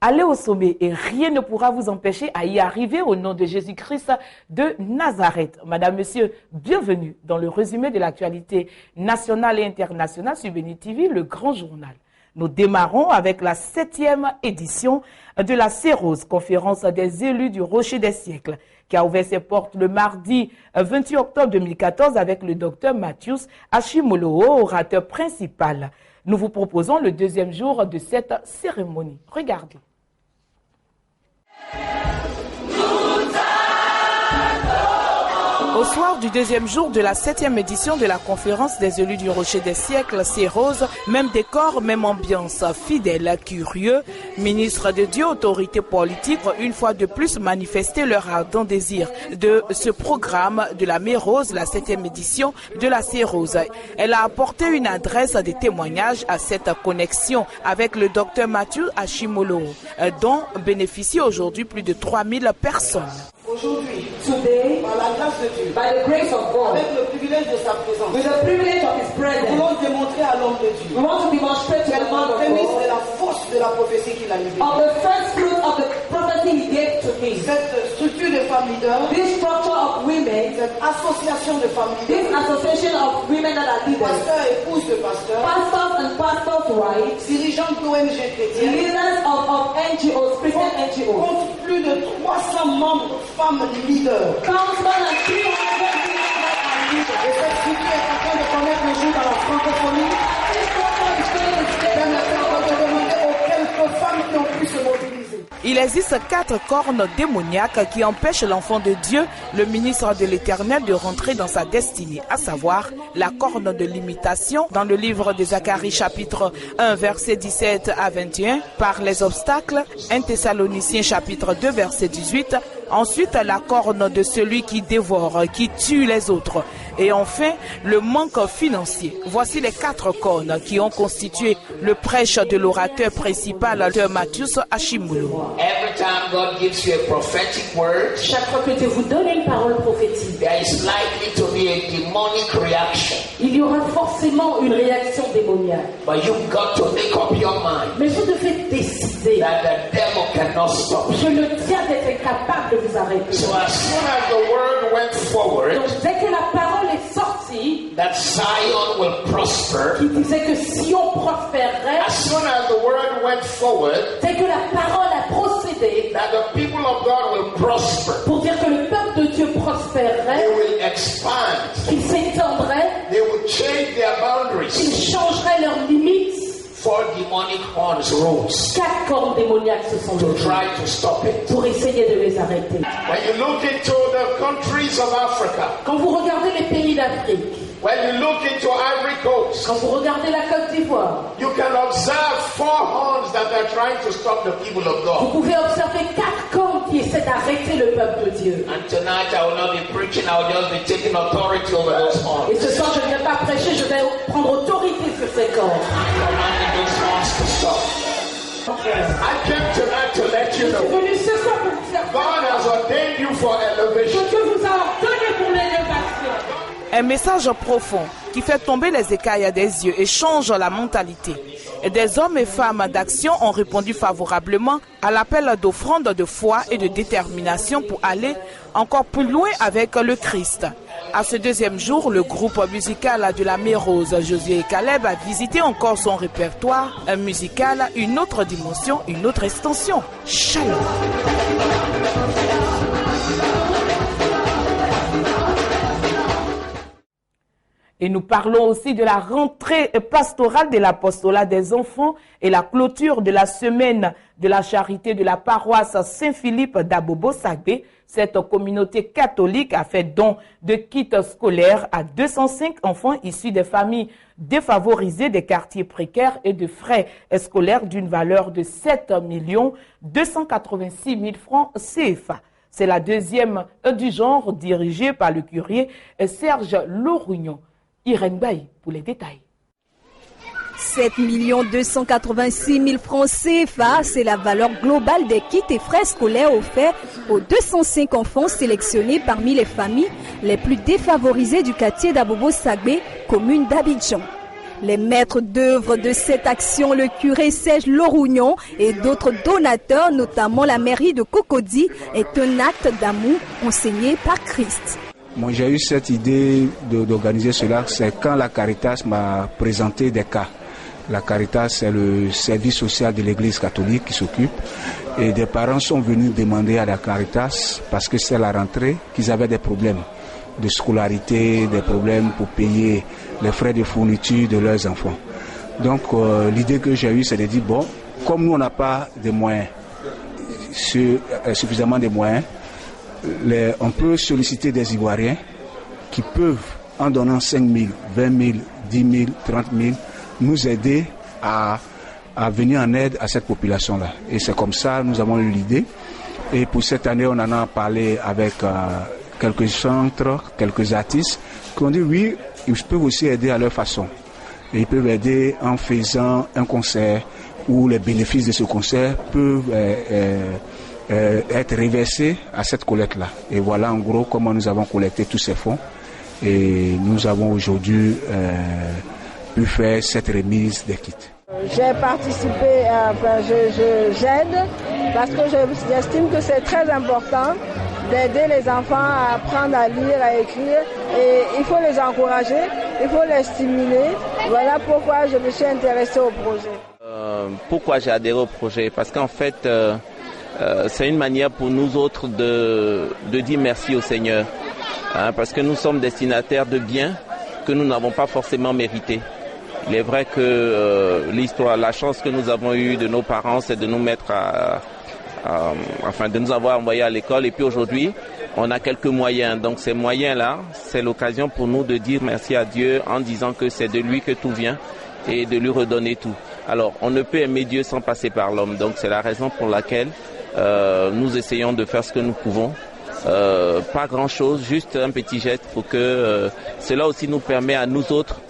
Allez au sommet et rien ne pourra vous empêcher à y arriver au nom de Jésus-Christ de Nazareth. Madame, Monsieur, bienvenue dans le résumé de l'actualité nationale et internationale sur Béni TV, le grand journal. Nous démarrons avec la 7e édition de la CEROS, conférence des élus du Rocher des siècles, qui a ouvert ses portes le mardi 28 octobre 2014 avec le docteur Mathius Ashimolowo, orateur principal. Nous vous proposons le deuxième jour de cette cérémonie. Regardez. Au soir du deuxième jour de la 7e édition de la conférence des élus du Rocher des siècles, CEROS, même décor, même ambiance, fidèles, curieux, ministres de Dieu, autorités politiques, une fois de plus manifesté leur ardent désir de ce programme de la Mérose, la 7e édition de la CEROS. Elle a apporté une adresse de témoignage à cette connexion avec le docteur Mathieu Ashimolowo, dont bénéficient aujourd'hui plus de 3000 personnes. Aujourd'hui, today, par la grâce de Dieu, by the grace of God, avec le privilège de sa présence, with the privilege of His presence, nous voulons démontrer à l'homme de Dieu, we want to demonstrate to the man of God, de la force de la prophétie qu'il a libérée, of the first fruit of the prophecy He gave to me. Cette structure de femmes leaders, this structure of women, cette association de femmes leaders, this association of women that are leaders, pasteurs et épouses de pasteurs, pastors and pastors' wives, dirigeants d'ONG chrétiens, leaders of NGOs, Christian NGOs, compte plus de 300 membres femmes leaders. Et cette structure est en train de connaître le jour dans la francophonie. De demander aux quelques femmes qui ont pu se mobiliser. Il existe 4 cornes démoniaques qui empêchent l'enfant de Dieu, le ministre de l'Éternel, de rentrer dans sa destinée, à savoir la corne de l'imitation dans le livre de Zacharie chapitre 1 verset 17 à 21, par les obstacles, 1 Thessaloniciens chapitre 2 verset 18, ensuite la corne de celui qui dévore, qui tue les autres, et enfin le manque financier. Voici les 4 cornes qui ont constitué le prêche de l'orateur principal de Mathius Ashimolowo. Every time God gives you a prophetic word, chaque fois que Dieu vous donne une parole prophétique, there is likely to be a demonic reaction. Il y aura forcément une réaction démoniaque. But you've got to make up your mind. Mais vous devez décider that the devil cannot stop you. Que le diable est incapable de vous arrêter. So as soon as the word went forward, donc dès que la parole est sortie, that Zion will prosper. Qui disait que Sion prospérerait. As soon as the word went forward, dès que la parole a procédé, that the people of God will prosper. Pour dire que le peuple de Dieu prospérerait. They will expand. Qu'il s'étendrait. They will change their boundaries. Qu'ils changeraient leurs limites. 4 demonic horns rose. 4 cornes démoniaques se sont levées. To try to stop it. Pour essayer de les arrêter. When you look into the countries of Africa. Quand vous regardez les pays d'Afrique. When you look into Ivory Coast, quand vous regardez la Côte d'Ivoire, you can observe 4 horns that are trying to stop the people of God. Vous pouvez observer 4 cornes qui essaient d'arrêter le peuple de Dieu. And tonight I will not be preaching, I will just be taking authority over those horns. Et ce soir je ne viens pas prêcher, je vais prendre autorité sur ces cornes. I'm commanding those horns to stop. I came tonight to let you know. Je suis venu ce soir pour vous dire God has ordained you for elevation. Que Dieu vous a ordonné pour l'élévation. Un message profond qui fait tomber les écailles des yeux et change la mentalité. Et des hommes et femmes d'action ont répondu favorablement à l'appel d'offrande de foi et de détermination pour aller encore plus loin avec le Christ. À ce deuxième jour, le groupe musical de la Mérose, Josué et Caleb, a visité encore son répertoire musical, une autre dimension, une autre extension. Shalom. Et nous parlons aussi de la rentrée pastorale de l'apostolat des enfants et la clôture de la semaine de la charité de la paroisse Saint-Philippe d'Abobo-Sagbé. Cette communauté catholique a fait don de kits scolaires à 205 enfants issus des familles défavorisées des quartiers précaires et de frais scolaires d'une valeur de 7 286 000 francs CFA. C'est la deuxième du genre dirigée par le curé Serge Lorugnon. Irène Baye pour les détails. 7 286 000 francs CFA, c'est la valeur globale des kits et frais scolaires offerts aux 205 enfants sélectionnés parmi les familles les plus défavorisées du quartier d'Abobo-Sagbé, commune d'Abidjan. Les maîtres d'œuvre de cette action, le curé Serge Lorougnon et d'autres donateurs, notamment la mairie de Cocody, est un acte d'amour enseigné par Christ. Moi, j'ai eu cette idée d'organiser cela, c'est quand la Caritas m'a présenté des cas. La Caritas, c'est le service social de l'Église catholique qui s'occupe. Et des parents sont venus demander à la Caritas, parce que c'est la rentrée, qu'ils avaient des problèmes de scolarité, des problèmes pour payer les frais de fourniture de leurs enfants. Donc l'idée que j'ai eue, c'est de dire, bon, comme nous on n'a pas de moyens, suffisamment de moyens, on peut solliciter des Ivoiriens qui peuvent, en donnant 5 000, 20 000, 10 000, 30 000, nous aider à venir en aide à cette population-là. Et c'est comme ça que nous avons eu l'idée. Et pour cette année, on en a parlé avec quelques centres, quelques artistes qui ont dit oui, ils peuvent aussi aider à leur façon. Et ils peuvent aider en faisant un concert où les bénéfices de ce concert peuvent être reversés à cette collecte-là. Et voilà en gros comment nous avons collecté tous ces fonds. Et nous avons aujourd'hui pu faire cette remise des kits. J'ai participé, j'aide parce que j'estime que c'est très important d'aider les enfants à apprendre à lire, à écrire, et il faut les encourager, il faut les stimuler. Voilà pourquoi je me suis intéressée au projet. Pourquoi j'ai adhéré au projet? Parce qu'en fait, c'est une manière pour nous autres de dire merci au Seigneur, hein, parce que nous sommes destinataires de biens que nous n'avons pas forcément mérités. Il est vrai que l'histoire, la chance que nous avons eue de nos parents, c'est de nous mettre de nous avoir envoyés à l'école. Et puis aujourd'hui, on a quelques moyens. Donc ces moyens-là, c'est l'occasion pour nous de dire merci à Dieu en disant que c'est de lui que tout vient et de lui redonner tout. Alors, on ne peut aimer Dieu sans passer par l'homme. Donc c'est la raison pour laquelle nous essayons de faire ce que nous pouvons. Pas grand-chose, juste un petit geste pour que cela aussi nous permet à nous autres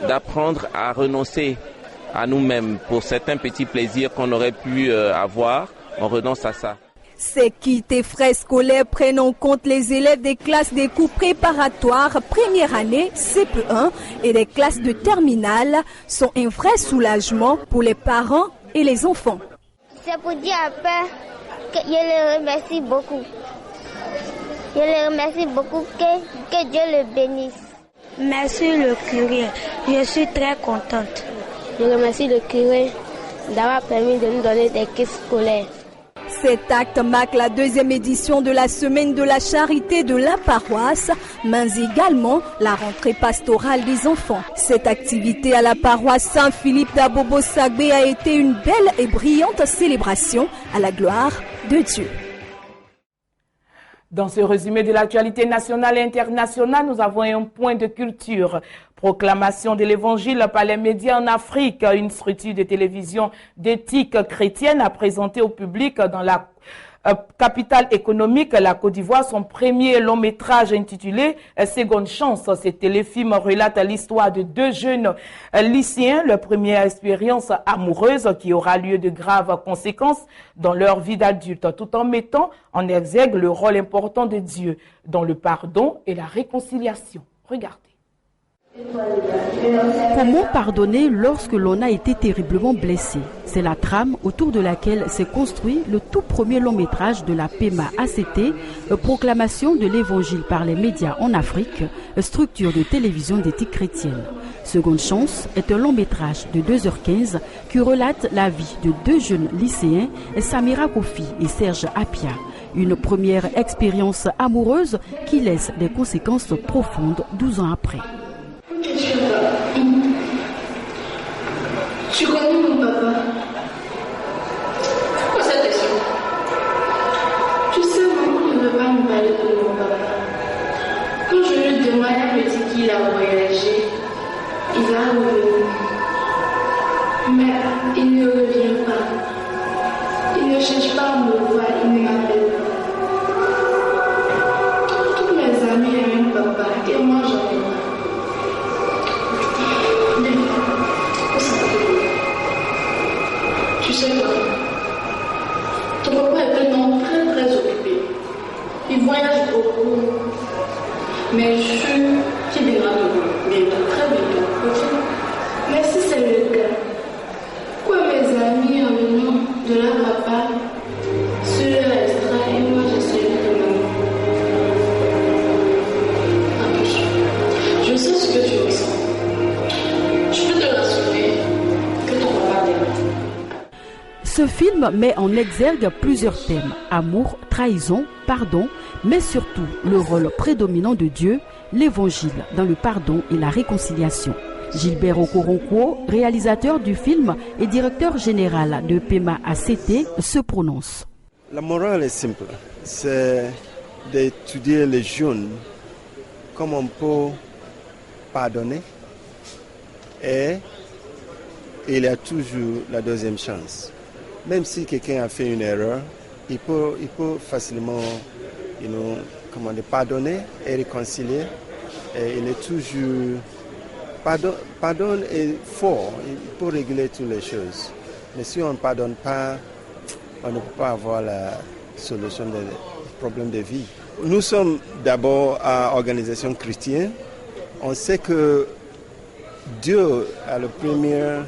d'apprendre à renoncer à nous-mêmes pour certains petits plaisirs qu'on aurait pu avoir. On renonce à ça. Ces kits et frais scolaires prennent en compte les élèves des classes des cours préparatoires première année CP1 et des classes de terminale, sont un vrai soulagement pour les parents et les enfants. C'est pour dire à Père que je le remercie beaucoup. Je le remercie beaucoup, que Dieu le bénisse. Merci le curé, je suis très contente. Je remercie le curé d'avoir permis de nous donner des kits scolaires. Cet acte marque la deuxième édition de la semaine de la charité de la paroisse, mais également la rentrée pastorale des enfants. Cette activité à la paroisse Saint-Philippe d'Abobo Sagbé a été une belle et brillante célébration à la gloire de Dieu. Dans ce résumé de l'actualité nationale et internationale, nous avons un point de culture. Proclamation de l'évangile par les médias en Afrique. Une structure de télévision d'éthique chrétienne a présenté au public dans la capitale économique, la Côte d'Ivoire, son premier long métrage intitulé Seconde Chance. Ce téléfilm relate l'histoire de deux jeunes lycéens, leur première expérience amoureuse qui aura lieu de graves conséquences dans leur vie d'adulte, tout en mettant en exergue le rôle important de Dieu dans le pardon et la réconciliation. Regardez. Comment pardonner lorsque l'on a été terriblement blessé? C'est la trame autour de laquelle s'est construit le tout premier long métrage de la PEMA ACT, Proclamation de l'évangile par les médias en Afrique, structure de télévision d'éthique chrétienne. Seconde Chance est un long métrage de 2h15 qui relate la vie de deux jeunes lycéens, Samira Kofi et Serge Apia. Une première expérience amoureuse qui laisse des conséquences profondes 12 ans après. Tu connais mon papa? Pourquoi cette question? Tu sais, maman ne veut pas me parler de mon papa. Quand je lui demande, elle me dit qu'il a voyagé. Il va revenir. Mais il ne revient pas. Il ne cherche pas à me voir, il ne m'appelle pas. Tous mes amis aiment papa et moi j'en ai pas. Tu sais quoi? Ton papa est un homme très très occupé. Il voyage beaucoup. Mais je suis sûr qu'il viendra bientôt, très bientôt. film met en exergue plusieurs thèmes, amour, trahison, pardon, mais surtout le rôle prédominant de Dieu, l'évangile dans le pardon et la réconciliation. Gilbert Okoronkwo, réalisateur du film et directeur général de PEMA ACT, se prononce. La morale est simple, c'est d'étudier les jeunes, comment on peut pardonner, et il y a toujours la deuxième chance. Même si quelqu'un a fait une erreur, il peut facilement pardonner et réconcilier. Et il est toujours... Pardon est fort, il peut régler toutes les choses. Mais si on ne pardonne pas, on ne peut pas avoir la solution des problèmes de vie. Nous sommes d'abord à organisation chrétienne. On sait que Dieu est la première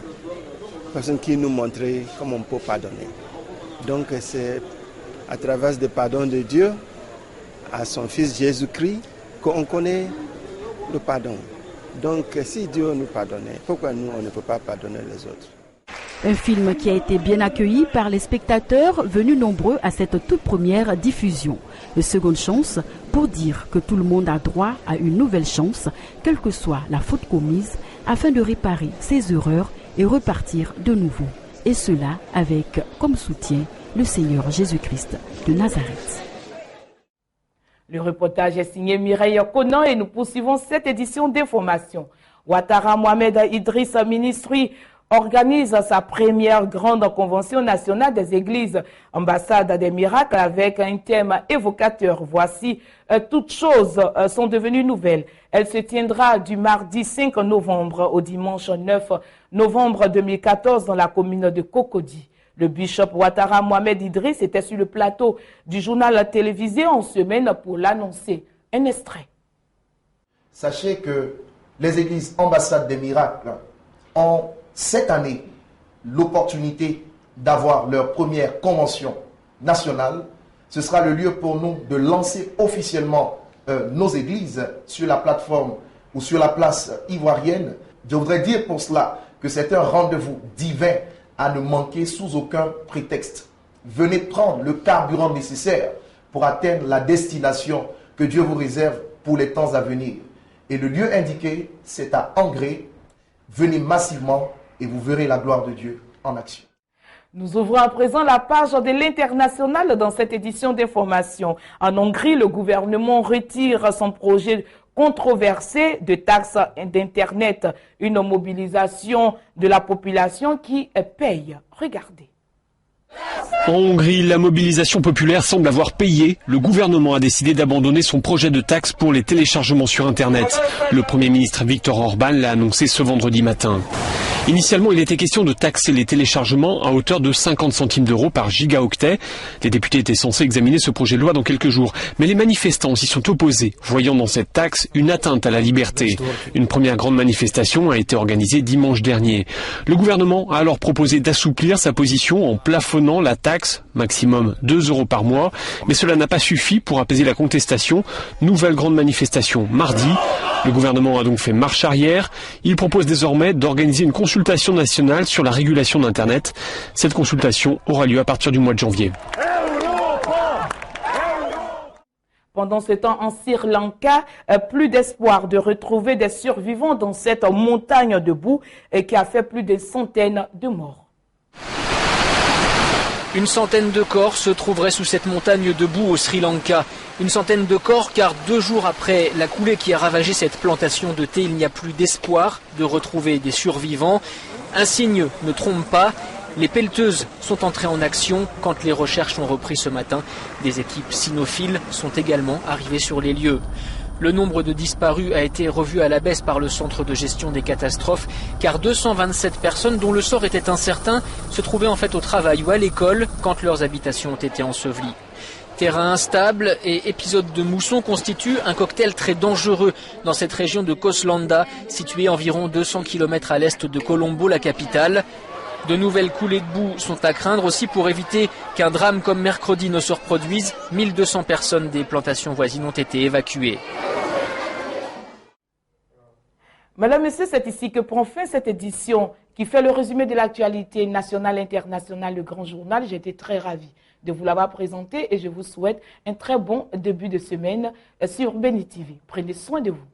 personne qui nous montrait comment on peut pardonner. Donc c'est à travers le pardon de Dieu à son Fils Jésus-Christ qu'on connaît le pardon. Donc si Dieu nous pardonnait, pourquoi nous on ne peut pas pardonner les autres? Un film qui a été bien accueilli par les spectateurs venus nombreux à cette toute première diffusion. Une seconde chance pour dire que tout le monde a droit à une nouvelle chance, quelle que soit la faute commise, afin de réparer ses erreurs et repartir de nouveau. Et cela avec comme soutien le Seigneur Jésus-Christ de Nazareth. Le reportage est signé Mireille Conan et nous poursuivons cette édition d'information. Ouattara Mohamed Idriss, ministre, organise sa première grande convention nationale des églises ambassade des miracles avec un thème évocateur. Voici, toutes choses sont devenues nouvelles. Elle se tiendra du mardi 5 novembre au dimanche 9 novembre 2014 dans la commune de Cocody. Le bishop Ouattara Mohamed Idriss était sur le plateau du journal télévisé en semaine pour l'annoncer. Un extrait. Sachez que les églises ambassades des miracles ont cette année l'opportunité d'avoir leur première convention nationale. Ce sera le lieu pour nous de lancer officiellement nos églises sur la plateforme ou sur la place ivoirienne. Je voudrais dire pour cela que c'est un rendez-vous divin à ne manquer sous aucun prétexte. Venez prendre le carburant nécessaire pour atteindre la destination que Dieu vous réserve pour les temps à venir. Et le lieu indiqué, c'est à Angré. Venez massivement et vous verrez la gloire de Dieu en action. Nous ouvrons à présent la page de l'international dans cette édition d'information. En Hongrie, le gouvernement retire son projet controversé de taxes d'Internet, une mobilisation de la population qui paye. Regardez. En Hongrie, la mobilisation populaire semble avoir payé. Le gouvernement a décidé d'abandonner son projet de taxe pour les téléchargements sur Internet. Le Premier ministre Viktor Orban l'a annoncé ce vendredi matin. Initialement, il était question de taxer les téléchargements à hauteur de 50 centimes d'euros par gigaoctet. Les députés étaient censés examiner ce projet de loi dans quelques jours. Mais les manifestants s'y sont opposés, voyant dans cette taxe une atteinte à la liberté. Une première grande manifestation a été organisée dimanche dernier. Le gouvernement a alors proposé d'assouplir sa position en plafonnant la taxe, maximum 2 euros par mois. Mais cela n'a pas suffi pour apaiser la contestation. Nouvelle grande manifestation mardi. Le gouvernement a donc fait marche arrière. Il propose désormais d'organiser une consultation nationale sur la régulation d'Internet. Cette consultation aura lieu à partir du mois de janvier. Pendant ce temps, en Sri Lanka, plus d'espoir de retrouver des survivants dans cette montagne de boue qui a fait plus de centaines de morts. Une centaine de corps se trouveraient sous cette montagne de boue au Sri Lanka. Une centaine de corps car 2 jours après la coulée qui a ravagé cette plantation de thé, il n'y a plus d'espoir de retrouver des survivants. Un signe ne trompe pas. Les pelleteuses sont entrées en action quand les recherches ont repris ce matin. Des équipes cynophiles sont également arrivées sur les lieux. Le nombre de disparus a été revu à la baisse par le centre de gestion des catastrophes, car 227 personnes dont le sort était incertain se trouvaient en fait au travail ou à l'école quand leurs habitations ont été ensevelies. Terrain instable et épisode de mousson constituent un cocktail très dangereux dans cette région de Koslanda, située environ 200 km à l'est de Colombo, la capitale. De nouvelles coulées de boue sont à craindre aussi pour éviter qu'un drame comme mercredi ne se reproduise. 1200 personnes des plantations voisines ont été évacuées. Mesdames, Messieurs, c'est ici que prend fin cette édition qui fait le résumé de l'actualité nationale et internationale, le grand journal. J'ai été très ravie de vous l'avoir présenté et je vous souhaite un très bon début de semaine sur Béni TV. Prenez soin de vous.